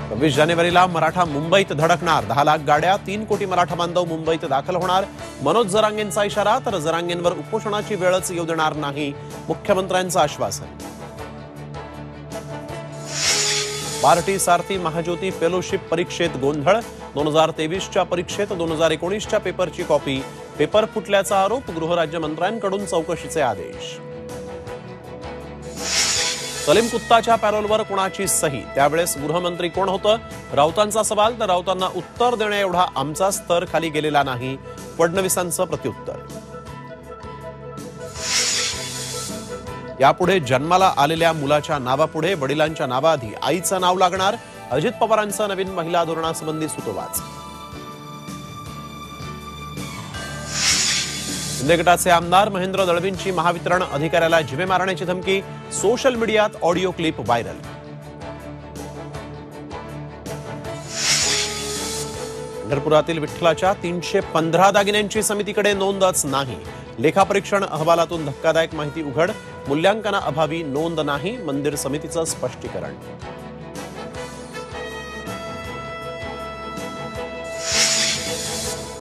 26 जानेवारीला मराठा मुंबईत धडकणार, 10 लाख गाड्या, 3 कोटी मराठा बांधव मुंबईत दाखल होणार. मनोज जरांगेंचा इशारा, तर जरांगेंवर उपोषणाची वेळच येऊ देणार नाही, मुख्यमंत्र्यांचं आश्वासन. बार्टी सारथी महाज्योती फेलोशिप परीक्षेत गोंधळ, 2023च्या परीक्षेत 2019च्या पेपरची कॉपी, पेपर फुटल्याचा आरोप, गृहराज्यमंत्र्यांकडून चौकशीचे आदेश. सलीम कुत्ताच्या पॅरोलवर कोणाची सही, त्यावेळेस गृहमंत्री कोण होतं, राऊतांचा सवाल, तर राऊतांना उत्तर देण्या एवढा आमचा स्तर खाली गेलेला नाही, फडणवीसांचं प्रत्युत्तर. यापुढे जन्माला आलेल्या मुलाच्या नावापुढे वडिलांच्या नावाआधी आईचं नाव लागणार, अजित पवारांचं नवीन महिला धोरणासंबंधी सूतोवाच. शिंदे गटाचे आमदार महेंद्र दळवींची महावितरण अधिकाऱ्याला जीवे मारण्याची धमकी, सोशल मीडियात ऑडिओ क्लिप व्हायरल. पंढरपुरातील विठ्ठलाच्या 315 दागिन्यांची समितीकडे नोंदच नाही, लेखापरीक्षण अहवालातून धक्कादायक माहिती उघड, मूल्यांकनाअभावी नोंद नाही, मंदिर समितीचं स्पष्टीकरण.